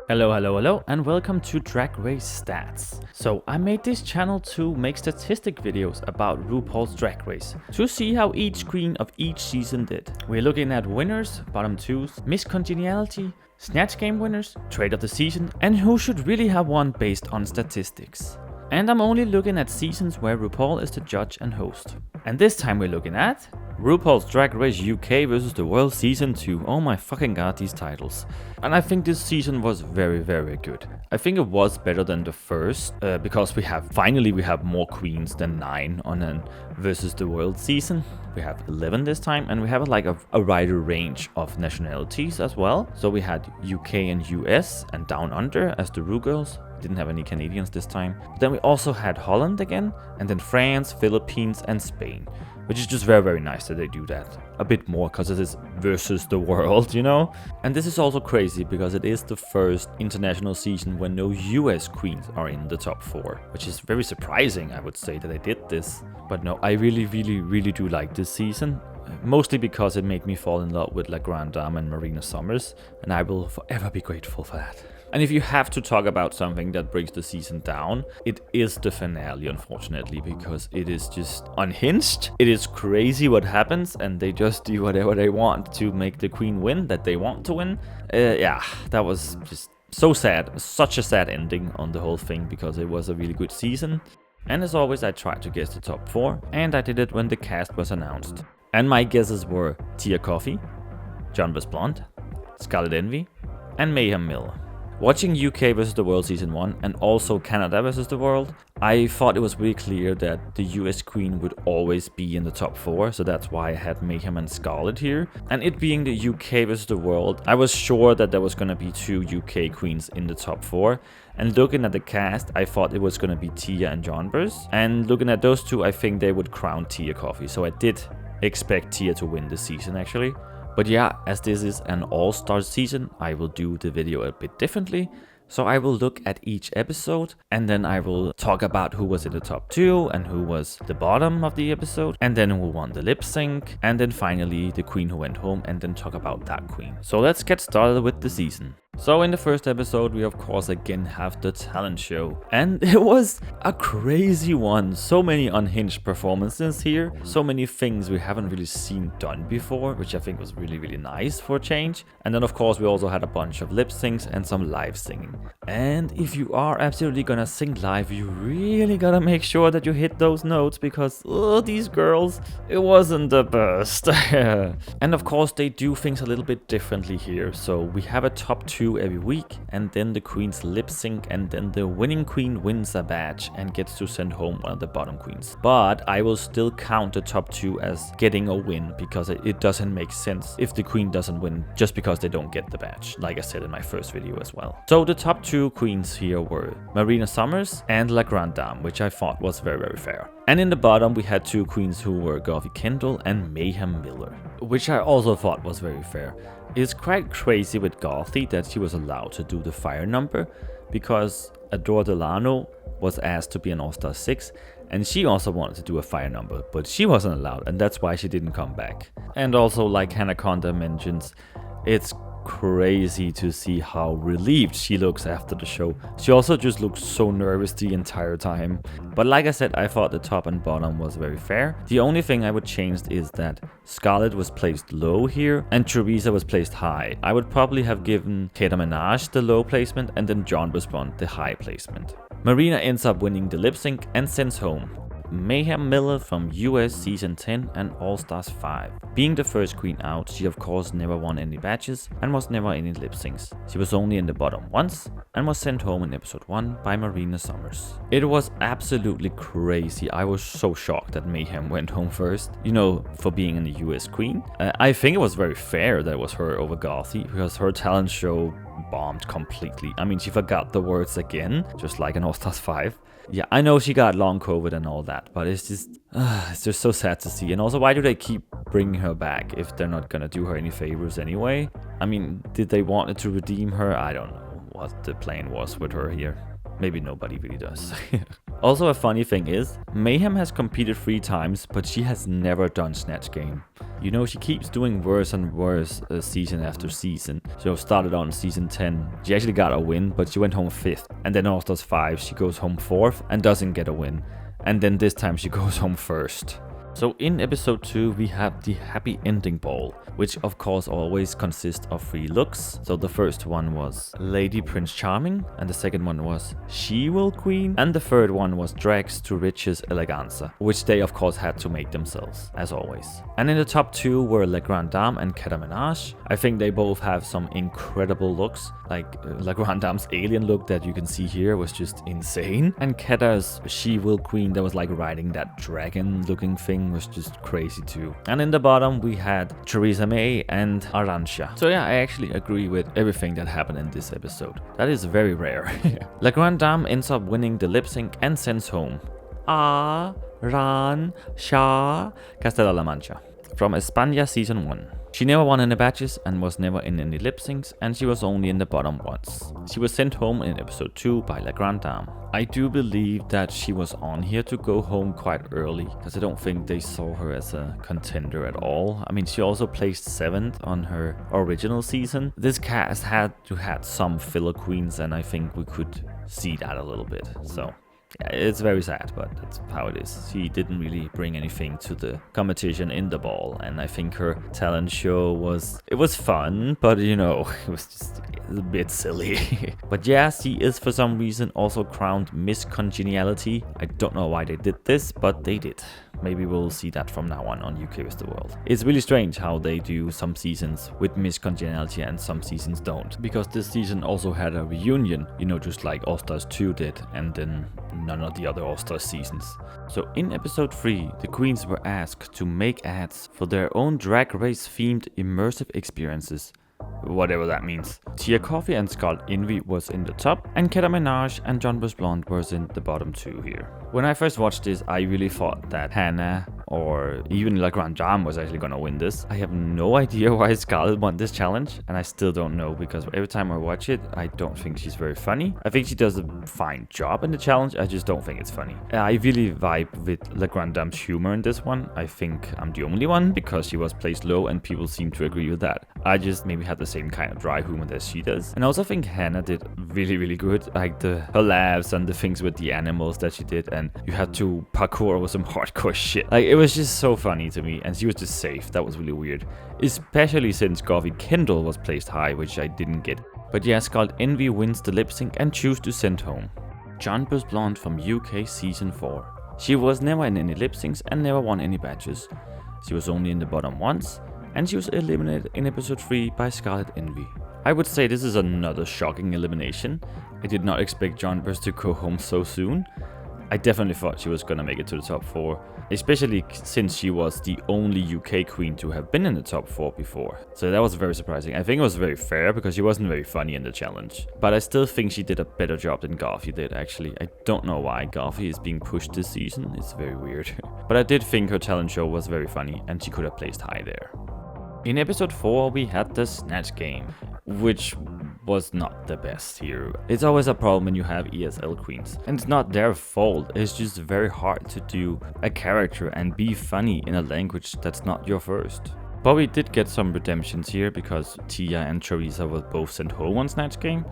Hello, hello, hello, and welcome to Drag Race Stats. So I made this channel to make statistic videos about RuPaul's Drag Race, to see how each queen of each season did. We're looking at winners, bottom twos, Miss Congeniality, Snatch Game winners, trade of the season, and who should really have won based on statistics. And I'm only looking at seasons where RuPaul is the judge and host. And this time we're looking at RuPaul's Drag Race UK vs. the World Season 2. Oh my fucking god, these titles. And I think this season was very, very good. I think it was better than the first, because we have more queens than 9 on an versus the World Season. We have 11 this time, and we have like a wider range of nationalities as well. So we had UK and US and Down Under as the Ru girls. Didn't have any Canadians this time. But then we also had Holland again, and then France, Philippines, and Spain. Which is just very, very nice that they do that. A bit more, because it is versus the world, you know? And this is also crazy, because it is the first international season when no US queens are in the top 4. Which is very surprising, I would say, that they did this. But no, I really do like this season. Mostly because it made me fall in love with La Grande Dame and Marina Summers. And I will forever be grateful for that. And if you have to talk about something that brings the season down, it is the finale, unfortunately, because it is just unhinged. It is crazy what happens, and they just do whatever they want to make the queen win that they want to win. Yeah, that was just so sad. Such a sad ending on the whole thing, because it was a really good season. And as always, I tried to guess the top 4, and I did it when the cast was announced. And my guesses were Tia Coffee, John Bus Blonde, Scarlet Envy, and Mayhem Miller. Watching UK vs. the World Season 1 and also Canada vs. the World, I thought it was really clear that the US Queen would always be in the top 4, so that's why I had Mayhem and Scarlet here. And it being the UK vs. the World, I was sure that there was gonna be 2 UK Queens in the top 4. And looking at the cast, I thought it was gonna be Tia and Jonbers. And looking at those two, I think they would crown Tia Coffee, so I did expect Tia to win the season actually. But yeah, as this is an all-star season, I will do the video a bit differently. So I will look at each episode, and then I will talk about who was in the top 2 and who was the bottom of the episode, and then who won the lip sync, and then finally the queen who went home, and then talk about that queen. So let's get started with the season. So in the first episode, we of course again have the talent show. And it was a crazy one. So many unhinged performances here. So many things we haven't really seen done before, which I think was really nice for a change. And then of course we also had a bunch of lip syncs and some live singing. And if you are absolutely gonna sing live, you really gotta make sure that you hit those notes, because these girls, it wasn't the best. And of course they do things a little bit differently here. So we have a top 2 every week, and then the queens lip sync, and then the winning queen wins a badge and gets to send home one of the bottom queens. But I will still count the top 2 as getting a win, because it doesn't make sense if the queen doesn't win just because they don't get the badge, like I said in my first video as well. So the top 2 queens here were Marina Summers and La Grande Dame, which I thought was very fair. And in the bottom we had 2 queens who were Garvey Kendall and Mayhem Miller, which I also thought was very fair. It's quite crazy with Garthy that she was allowed to do the fire number, because Adore Delano was asked to be an All-Star 6, and she also wanted to do a fire number, but she wasn't allowed, and that's why she didn't come back. And also, like Hanaconda mentions, it's crazy to see how relieved she looks after the show. She also just looks so nervous the entire time. But like I said, I thought the top and bottom was very fair. The only thing I would change is that Scarlett was placed low here and Teresa was placed high. I would probably have given Kata Minaj the low placement and then John Busbond the high placement. Marina ends up winning the lip sync and sends home Mayhem Miller from US Season 10 and All-Stars 5. Being the first queen out, she of course never won any badges and was never in any lip syncs. She was only in the bottom once and was sent home in episode 1 by Marina Summers. It was absolutely crazy. I was so shocked that Mayhem went home first, you know, for being the US queen. I think it was very fair that it was her over Garthy, because her talent show bombed completely. I mean, she forgot the words again, just like in All-Stars 5. Yeah, I know she got long COVID and all that, but it's just so sad to see. And also, why do they keep bringing her back if they're not gonna do her any favors anyway? I mean, did they want to redeem her? I don't know what the plan was with her here. Maybe nobody really does. Also, a funny thing is, Mayhem has competed 3 times, but she has never done Snatch Game. You know, she keeps doing worse and worse season after season. So started on season 10. She actually got a win, but she went home 5th. And then All Stars 5, she goes home 4th and doesn't get a win. And then this time she goes home 1st. So in episode 2 we have the happy ending ball, which of course always consists of 3 looks. So the first one was Lady Prince Charming, and the second one was She Will Queen, and the third one was Drags to Riches Eleganza, which they of course had to make themselves, as always. And in the top 2 were La Grande Dame and Queda Menage. I think they both have some incredible looks, like La Grande Dame's alien look that you can see here was just insane, and Queda's She Will Queen that was like riding that dragon looking thing was just crazy too. And in the bottom we had Theresa May and Arantxa. So yeah, I actually agree with everything that happened in this episode. That is very rare. La Grande Dame ends up winning the lip sync and sends home Arantxa Castilla-La Mancha from España season 1. She never won any badges and was never in any lip syncs, and she was only in the bottom once. She was sent home in episode 2 by La Grande Dame. I do believe that she was on here to go home quite early, because I don't think they saw her as a contender at all. I mean, she also placed 7th on her original season. This cast had to have some filler queens, and I think we could see that a little bit. So yeah, it's very sad, but that's how it is. She didn't really bring anything to the competition in the ball, and I think her talent show was fun, but you know, it was just a bit silly. But yeah, she is for some reason also crowned Miss Congeniality. I don't know why they did this, but they did. Maybe we'll see that from now on UK vs. the World. It's really strange how they do some seasons with Miss Congeniality and some seasons don't. Because this season also had a reunion, you know, just like All Stars 2 did, and then none of the other All Stars seasons. So in episode 3, the queens were asked to make ads for their own drag race themed immersive experiences. Whatever that means. Tia Kofi and Scarlet Envy was in the top, and Queda Menage and John Bush Blonde was in the bottom 2 here. When I first watched this, I really thought that Hannah or even La Grande Dame was actually gonna win this. I have no idea why Scarlett won this challenge, and I still don't know, because every time I watch it, I don't think she's very funny. I think she does a fine job in the challenge, I just don't think it's funny. I really vibe with La Grande Dame's humor in this one. I think I'm the only one, because she was placed low and people seem to agree with that. I just maybe had the same kind of dry humor that she does. And I also think Hannah did really good, like her laughs and the things with the animals that she did, and you had to parkour over some hardcore shit. Like, it was just so funny to me, and she was just safe. That was really weird, especially since Garvey Kendall was placed high, which I didn't get. But yeah, Scarlet Envy wins the lip sync and choose to send home John Bush Blonde from UK season 4. She was never in any lip syncs and never won any badges. She was only in the bottom once, and she was eliminated in episode 3 by Scarlet Envy. I would say this is another shocking elimination. I did not expect John Bush to go home so soon. I definitely thought she was gonna make it to the top 4, especially since she was the only UK queen to have been in the top 4 before. So that was very surprising. I think it was very fair because she wasn't very funny in the challenge. But I still think she did a better job than Garfi did, actually. I don't know why Garfi is being pushed this season. It's very weird. But I did think her talent show was very funny and she could have placed high there. In episode 4 we had the snatch game, which was not the best here. It's always a problem when you have ESL queens, and it's not their fault. It's just very hard to do a character and be funny in a language that's not your first. But we did get some redemptions here, because Tia and Theresa were both sent home on snatch game,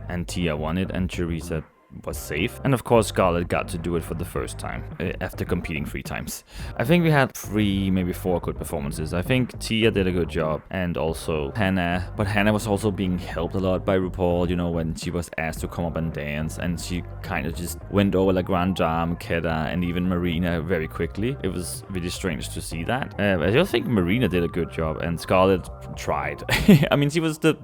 and Tia won it and Theresa was safe. And of course Scarlett got to do it for the first time after competing 3 times. I think we had 3, maybe 4 good performances. I think Tia did a good job, and also Hannah. But Hannah was also being helped a lot by RuPaul, you know, when she was asked to come up and dance, and she kind of just went over La Grande Dame, Queda, and even Marina very quickly. It was really strange to see that. I don't think Marina did a good job, and Scarlett tried. I mean, she was the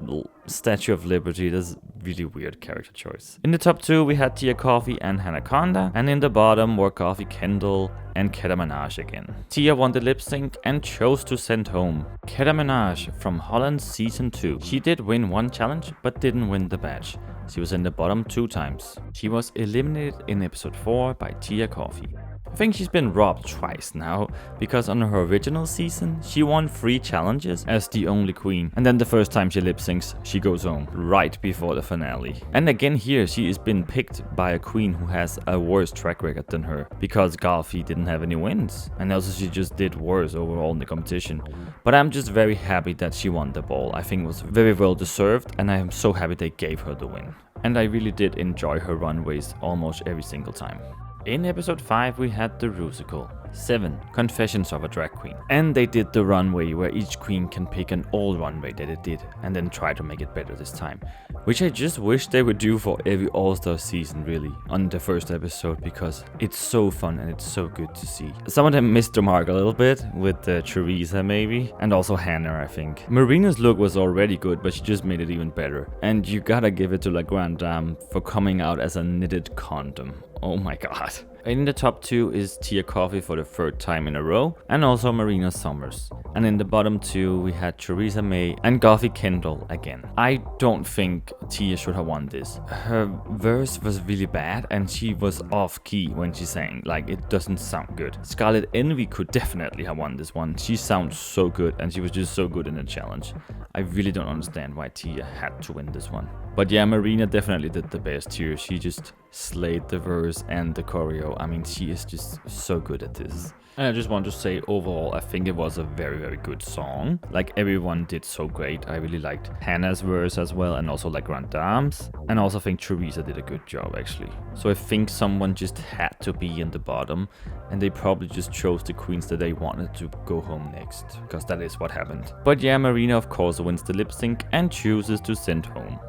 Statue of Liberty. That's really weird character choice. In the top 2 we had Tia Kofi and Hanaconda, and in the bottom were Garvey Kendall and Queda Menage again. Tia won the lip sync and chose to send home Queda Menage from Holland season 2. She did win 1 challenge but didn't win the badge. She was in the bottom 2 times. She was eliminated in episode 4 by Tia Kofi. I think she's been robbed twice now, because on her original season, she won 3 challenges as the only queen, and then the first time she lip syncs, she goes home right before the finale. And again here, she is been picked by a queen who has a worse track record than her, because Garfi didn't have any wins, and also she just did worse overall in the competition. But I'm just very happy that she won the ball. I think it was very well deserved, and I am so happy they gave her the win. And I really did enjoy her runways almost every single time. In episode 5 we had the rusical. 7. Confessions of a Drag Queen. And they did the runway where each queen can pick an old runway that it did and then try to make it better this time. Which I just wish they would do for every All-Star season really on the first episode, because it's so fun and it's so good to see. Some of them missed the mark a little bit with Teresa maybe, and also Hannah I think. Marina's look was already good, but she just made it even better. And you gotta give it to La Grande Dame for coming out as a knitted condom. Oh my god. In the top 2 is Tia Coffee for the 3rd time in a row, and also Marina Summers. And in the bottom 2 we had Theresa May and Garfi Kendall again. I don't think Tia should have won this. Her verse was really bad and she was off key when she sang, like it doesn't sound good. Scarlet Envy could definitely have won this one. She sounds so good and she was just so good in the challenge. I really don't understand why Tia had to win this one. But yeah, Marina definitely did the best here. She just slayed the verse and the choreo. I mean, she is just so good at this. And I just want to say overall, I think it was a very, very good song. Like everyone did so great. I really liked Hannah's verse as well, and also like Grande Dame's. And I also think Teresa did a good job actually. So I think someone just had to be in the bottom, and they probably just chose the queens that they wanted to go home next, because that is what happened. But yeah, Marina of course wins the lip sync and chooses to send home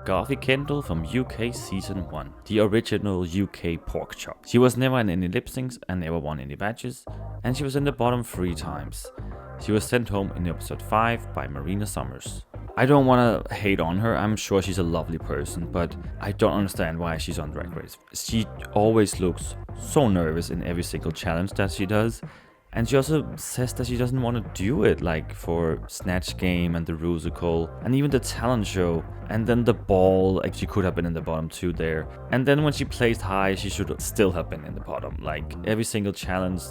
Garfi Kendall from UK Season 1, the original UK pork chop. She was never in any lip syncs and never won any badges, and she was in the bottom 3 times. She was sent home in episode 5 by Marina Summers. I don't want to hate on her, I'm sure she's a lovely person, but I don't understand why she's on Drag Race. She always looks so nervous in every single challenge that she does. And she also says that she doesn't want to do it, like for Snatch Game and the Rusical and even the talent show. And then the ball, like she could have been in the bottom 2 there. And then when she placed high, she should still have been in the bottom. Like every single challenge,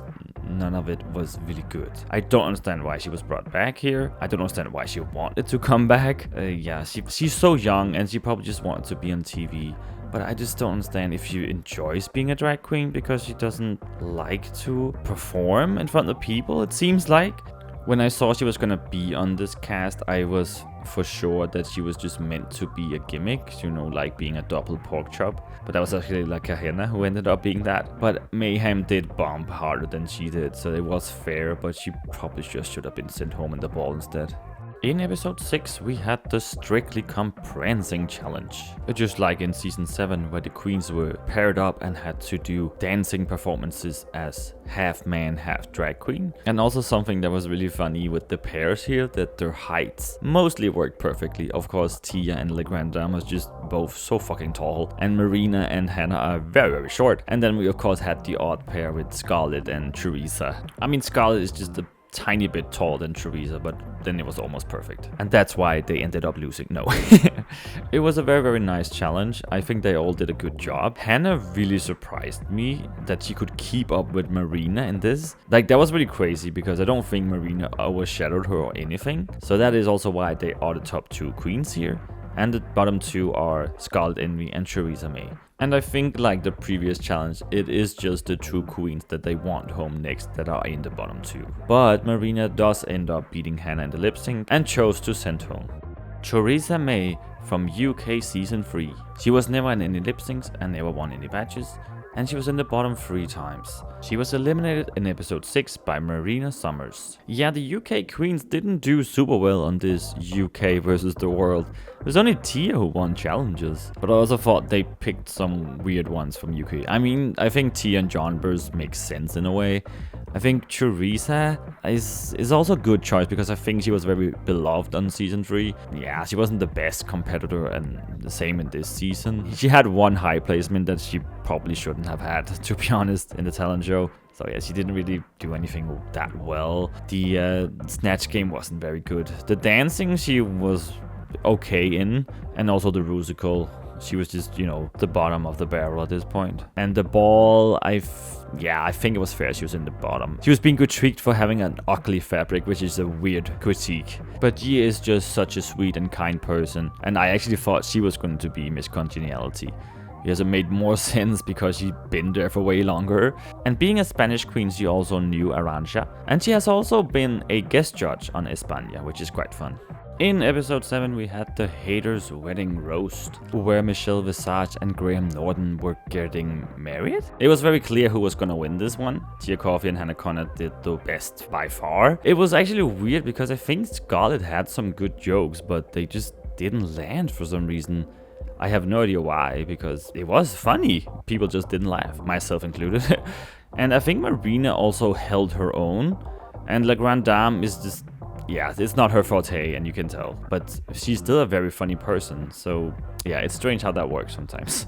none of it was really good. I don't understand why she was brought back here. I don't understand why she wanted to come back. Yeah, she's so young and she probably just wanted to be on TV. But I just don't understand if she enjoys being a drag queen because she doesn't like to perform in front of people, it seems like. When I saw she was gonna be on this cast, I was for sure that she was just meant to be a gimmick, you know, like being a double pork chop. But that was actually like a Hannah who ended up being that. But Mayhem did bump harder than she did, so it was fair, but she probably just should have been sent home in the ball instead. In episode 6, we had the Strictly Comprancing Challenge. Just like in season 7, where the queens were paired up and had to do dancing performances as half man, half drag queen. And also something that was really funny with the pairs here, that their heights mostly worked perfectly. Of course, Tia and La Grande Dame was just both so fucking tall, and Marina and Hannah are very, very short. And then we of course had the odd pair with Scarlett and Teresa. I mean, Scarlett is just a tiny bit taller than Teresa, but then it was almost perfect. And that's why they ended up losing. No. It was a very, very nice challenge. I think they all did a good job. Hannah really surprised me that she could keep up with Marina in this. Like, that was really crazy because I don't think Marina overshadowed her or anything. So that is also why they are the top 2 queens here. And the bottom 2 are Scarlet Envy and Theresa May. And I think, like the previous challenge, it is just the 2 queens that they want home next that are in the bottom 2. But Marina does end up beating Hannah in the lip sync and chose to send home Theresa May from UK Season 3. She was never in any lip syncs and never won any badges, and she was in the bottom 3 times. She was eliminated in episode 6 by Marina Summers. Yeah, the UK queens didn't do super well on this UK versus the world. It was only Tia who won challenges, but I also thought they picked some weird ones from UK. I mean, I think Tia and John Burrs makes sense in a way. I think Teresa is also a good choice because I think she was very beloved on season 3. Yeah, she wasn't the best competitor, and the same in this season. She had one high placement that she probably shouldn't have had, to be honest, in the talent show. So yeah, she didn't really do anything that well. The snatch game wasn't very good. The dancing she was okay in, and also the rusical. She was just, you know, the bottom of the barrel at this point. And the ball, yeah, I think it was fair she was in the bottom. She was being critiqued for having an ugly fabric, which is a weird critique. But Gia is just such a sweet and kind person, and I actually thought she was going to be Miss Congeniality. It has made more sense because she's been there for way longer. And being a Spanish queen, she also knew Arantxa. And she has also been a guest judge on España, which is quite fun. In episode 7, we had the Haters Wedding Roast, where Michelle Visage and Graham Norton were getting married. It was very clear who was gonna win this one. Tia Kofi and Hannah Conner did the best by far. It was actually weird because I think Scarlett had some good jokes, but they just didn't land for some reason. I have no idea why, because it was funny. People just didn't laugh, myself included. And I think Marina also held her own. And La Grande Dame is just, yeah, it's not her forte, and you can tell. But she's still a very funny person, so yeah, it's strange how that works sometimes.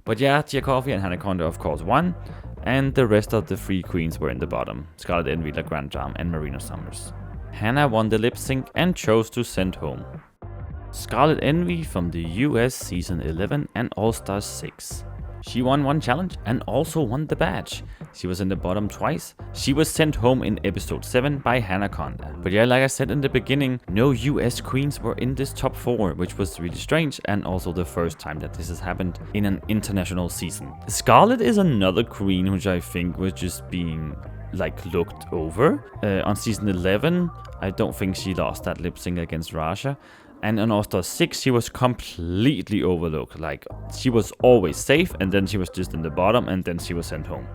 But yeah, Tia Kofi and Hannah Conner of course won. And the rest of the 3 queens were in the bottom. Scarlett Envy, La Grande Dame, and Marina Summers. Hannah won the lip sync and chose to send home Scarlett Envy from the US Season 11 and All-Stars 6. She won 1 challenge and also won the badge. She was in the bottom twice. She was sent home in episode 7 by Hannah Conner. But yeah, like I said in the beginning, no US queens were in this top 4, which was really strange, and also the first time that this has happened in an international season. Scarlett is another queen which I think was just being looked over. On season 11, I don't think she lost that lip sync against Rasha. And on All-Star 6, she was completely overlooked. She was always safe, and then she was just in the bottom, and then she was sent home.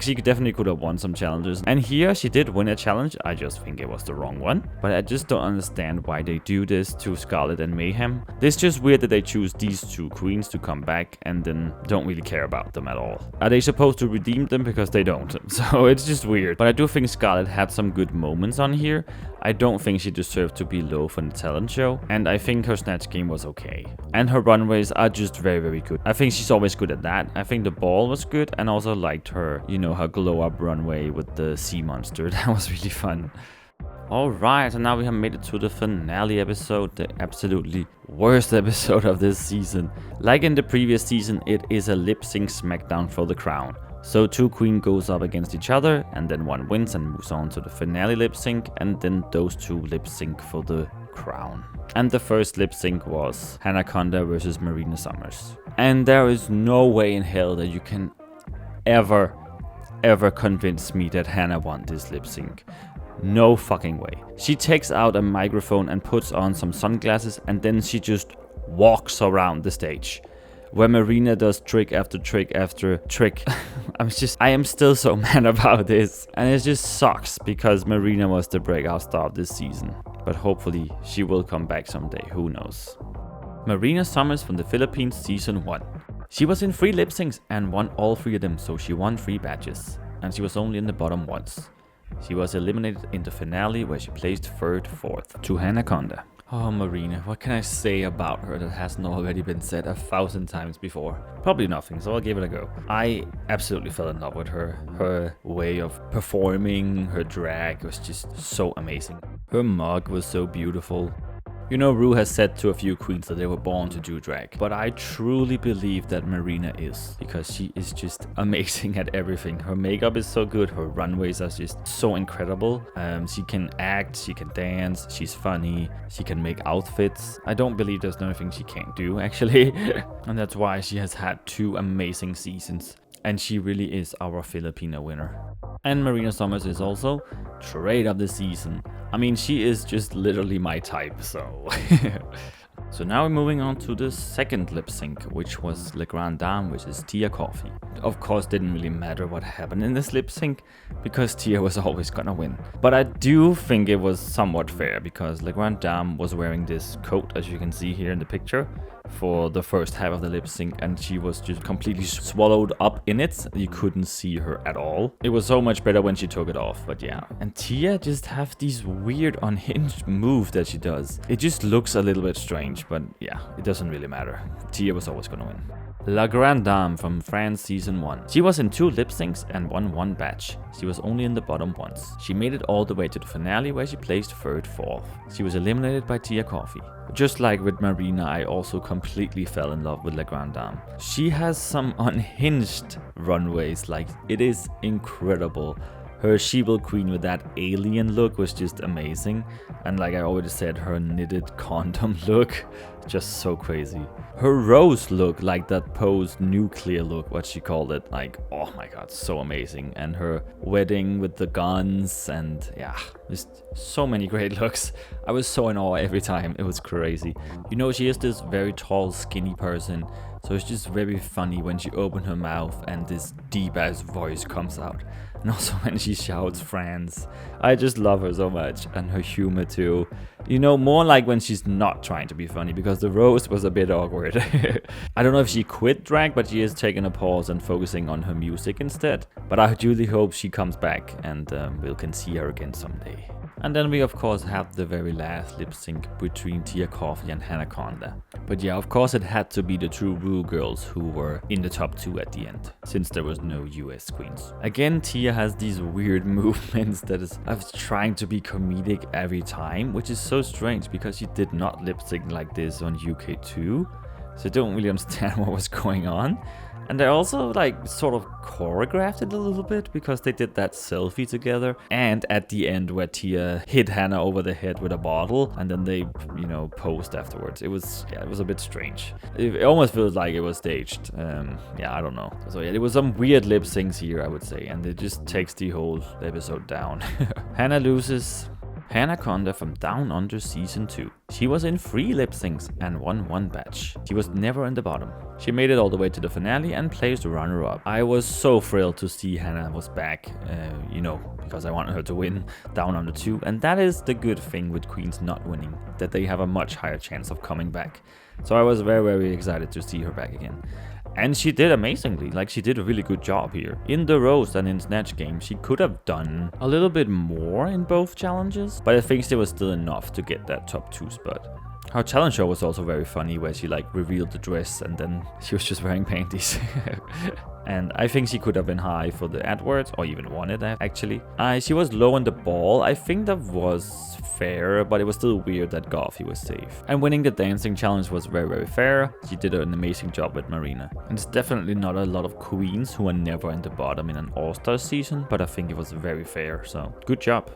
She definitely could have won some challenges. And here, she did win a challenge. I just think it was the wrong one. But I just don't understand why they do this to Scarlett and Mayhem. It's just weird that they choose these 2 queens to come back, and then don't really care about them at all. Are they supposed to redeem them? Because they don't. So it's just weird. But I do think Scarlett had some good moments on here. I don't think she deserved to be low for the talent show, and I think her snatch game was okay. And her runways are just very, very good. I think she's always good at that. I think the ball was good, and also liked her, her glow up runway with the sea monster. That was really fun. Alright, and now we have made it to the finale episode, the absolutely worst episode of this season. Like in the previous season, it is a lip sync smackdown for the crown. So 2 queens goes up against each other, and then 1 wins and moves on to the finale lip sync, and then those 2 lip sync for the crown. And the first lip sync was Hannah Conner versus Marina Summers. And there is no way in hell that you can ever convince me that Hannah won this lip sync. No fucking way. She takes out a microphone and puts on some sunglasses, and then she just walks around the stage, where Marina does trick after trick after trick. I am still so mad about this. And it just sucks because Marina was the breakout star of this season. But hopefully she will come back someday, who knows. Marina Summers from the Philippines season 1. She was in 3 lip syncs and won all 3 of them, so she won 3 badges. And she was only in the bottom once. She was eliminated in the finale where she placed 3rd, 4th to Hannah Conner. Oh, Marina, what can I say about her that hasn't already been said 1,000 times before? Probably nothing, so I'll give it a go. I absolutely fell in love with her. Her way of performing, her drag was just so amazing. Her mug was so beautiful. Ru has said to a few queens that they were born to do drag, but I truly believe that Marina is, because she is just amazing at everything. Her makeup is so good, her runways are just so incredible. She can act, she can dance, she's funny, she can make outfits. I don't believe there's nothing she can't do, actually. And that's why she has had 2 amazing seasons. And she really is our Filipina winner. And Marina Summers is also trade of the season. I mean, she is just literally my type, so... So now we're moving on to the second lip sync, which was La Grande Dame versus Tia Kofi. Of course, didn't really matter what happened in this lip sync, because Tia was always gonna win. But I do think it was somewhat fair, because La Grande Dame was wearing this coat, as you can see here in the picture, for the first half of the lip sync, and she was just completely swallowed up in it. You couldn't see her at all. It was so much better when she took it off, but yeah. And Tia just have these weird unhinged moves that she does. It just looks a little bit strange. strange, but yeah, it doesn't really matter. Tia was always gonna win. La Grande Dame from France Season 1. She was in 2 lip syncs and won 1 batch. She was only in the bottom once. She made it all the way to the finale where she placed 3rd, 4th. She was eliminated by Tia Coffee. Just like with Marina, I also completely fell in love with La Grande Dame. She has some unhinged runways, like it is incredible. Her She-Will Queen with that alien look was just amazing. And like I already said, her knitted condom look, just so crazy. Her rose look, like that post-nuclear look, what she called it, like, oh my god, so amazing. And her wedding with the guns, and yeah, just so many great looks. I was so in awe every time, it was crazy. You know, she is this very tall, skinny person, so it's just very funny when she opens her mouth and this deep-ass voice comes out. And also when she shouts France. I just love her so much, and her humor too. You know, more like when she's not trying to be funny, because the roast was a bit awkward. I don't know if she quit drag, but she is taking a pause and focusing on her music instead. But I really hope she comes back and we can see her again someday. And then we of course have the very last lip sync between Tia Coffee and Hanaconda. But yeah, of course it had to be the two Ru girls who were in the top 2 at the end, since there was no US queens. Again, Tia has these weird movements that is trying to be comedic every time, which is so strange because she did not lip sync like this on UK2. So I don't really understand what was going on. And they also like sort of choreographed it a little bit because they did that selfie together. And at the end where Tia hit Hannah over the head with a bottle and then they, you know, posed afterwards. It was a bit strange. It almost feels like it was staged. Yeah, I don't know. So yeah, there was some weird lip syncs here, I would say. And it just takes the whole episode down. Hannah loses. Hanaconda from Down Under Season 2. She was in 3 lip syncs and won 1 batch. She was never in the bottom. She made it all the way to the finale and placed runner-up. I was so thrilled to see Hannah was back, you know, because I wanted her to win Down Under 2. And that is the good thing with queens not winning, that they have a much higher chance of coming back. So I was very, very excited to see her back again. And she did amazingly, like she did a really good job here. In the roast and in snatch game, she could have done a little bit more in both challenges, but I think there was still enough to get that top 2 spot. Her challenge show was also very funny, where she like revealed the dress and then she was just wearing panties. And I think she could have been high for the AdWords, or even won it actually. She was low on the ball. I think that was fair, but it was still weird that Goffy was safe. And winning the dancing challenge was very, very fair. She did an amazing job with Marina. And it's definitely not a lot of queens who are never in the bottom in an All-Star season, but I think it was very fair, so good job.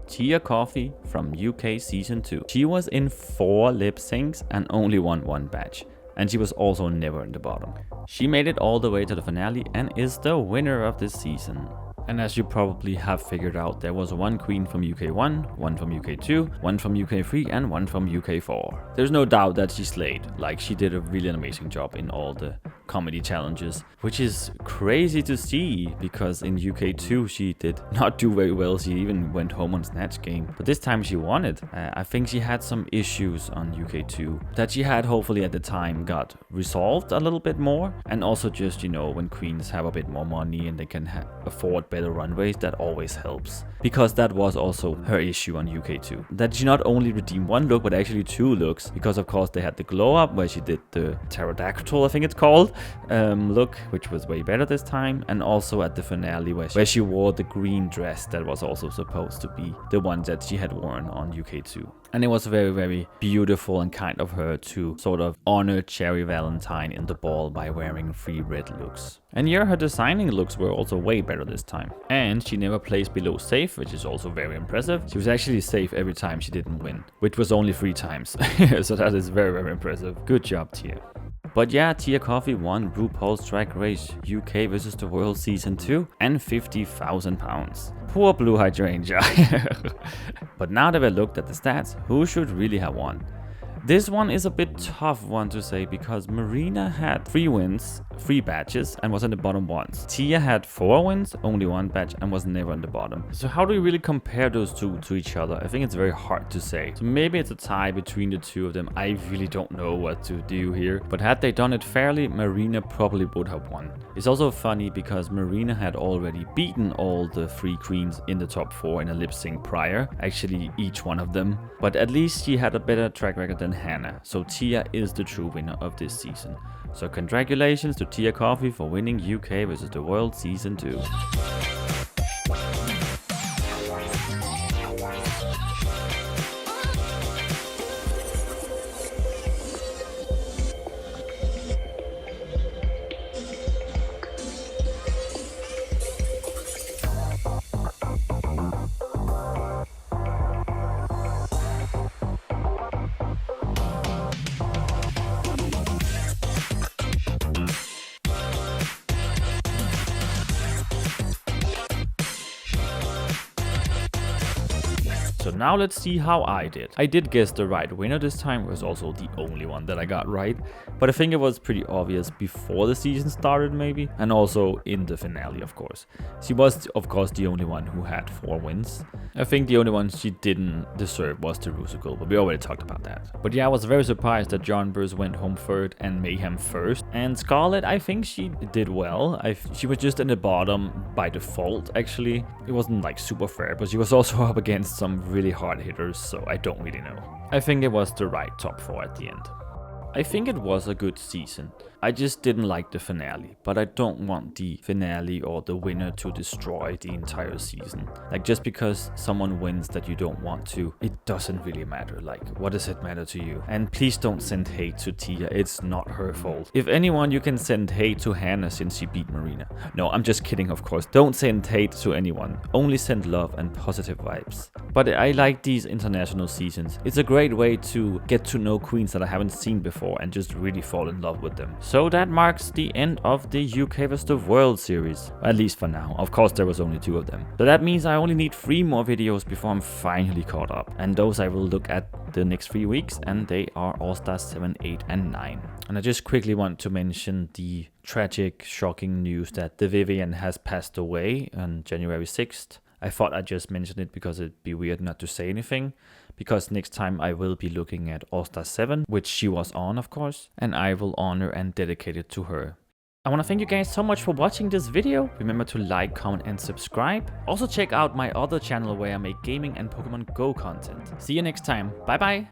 Tia Coffee from UK Season 2. She was in 4 lip syncs and only won 1 batch. And she was also never in the bottom. She made it all the way to the finale and is the winner of this season. And as you probably have figured out, there was 1 queen from UK1, 1 from UK2, 1 from UK3 and 1 from UK4. There's no doubt that she slayed, like she did a really amazing job in all the comedy challenges, which is crazy to see because in UK2 she did not do very well. She even went home on snatch game, but this time she won it. I think she had some issues on UK2 that she had hopefully at the time got resolved a little bit more, and also just, you know, when queens have a bit more money and they can afford better runways, that always helps, because that was also her issue on UK2, that she not only redeemed 1 look but actually 2 looks, because of course they had the glow up where she did the pterodactyl, I think it's called, look, which was way better this time, and also at the finale where she wore the green dress that was also supposed to be the one that she had worn on UK2. And it was very, very beautiful and kind of her to sort of honor Cherry Valentine in the ball by wearing 3 red looks. And yeah, her designing looks were also way better this time. And she never placed below safe, which is also very impressive. She was actually safe every time she didn't win, which was only 3 times. So that is very, very impressive. Good job, Tia. But yeah, Tia Coffee won RuPaul's Drag Race UK vs. the World Season 2 and £50,000. Poor Blue Hydrangea. But now that we looked at the stats, who should really have won? This one is a bit tough one to say because Marina had 3 wins, 3 batches, and was in the bottom once. Tia had 4 wins, only 1 batch, and was never in the bottom. So how do we really compare those two to each other? I think it's very hard to say. So maybe it's a tie between the 2 of them. I really don't know what to do here. But had they done it fairly, Marina probably would have won. It's also funny because Marina had already beaten all the 3 queens in the top 4 in a lip sync prior. Actually, each one of them. But at least she had a better track record than Hannah, so Tia is the true winner of this season. So congratulations to Tia Coffee for winning UK vs the World Season 2. So now let's see how I did. I did guess the right winner this time, was also the only one that I got right, but I think it was pretty obvious before the season started maybe, and also in the finale of course. She was of course the only one who had 4 wins. I think the only one she didn't deserve was the rusical, but we already talked about that. But yeah, I was very surprised that John Burrs went home third and Mayhem first, and Scarlett, I think she did well. She was just in the bottom by default actually. It wasn't like super fair, but she was also up against some really hard hitters, so I don't really know. I think it was the right top 4 at the end. I think it was a good season. I just didn't like the finale, but I don't want the finale or the winner to destroy the entire season. Like, just because someone wins that you don't want to, it doesn't really matter. Like, what does it matter to you? And please don't send hate to Tia, it's not her fault. If anyone, you can send hate to Hannah since she beat Marina. No, I'm just kidding, of course. Don't send hate to anyone, only send love and positive vibes. But I like these international seasons. It's a great way to get to know queens that I haven't seen before and just really fall in love with them. So that marks the end of the UK vs the World series, at least for now. Of course there was only 2 of them. So that means I only need 3 more videos before I'm finally caught up, and those I will look at the next 3 weeks, and they are All Stars 7, 8 and 9. And I just quickly want to mention the tragic, shocking news that the Vivian has passed away on January 6th. I thought I'd just mention it because it'd be weird not to say anything, because next time I will be looking at All Star 7, which she was on of course, and I will honor and dedicate it to her. I want to thank you guys so much for watching this video. Remember to like, comment and subscribe. Also check out my other channel where I make gaming and Pokemon Go content. See you next time. Bye bye!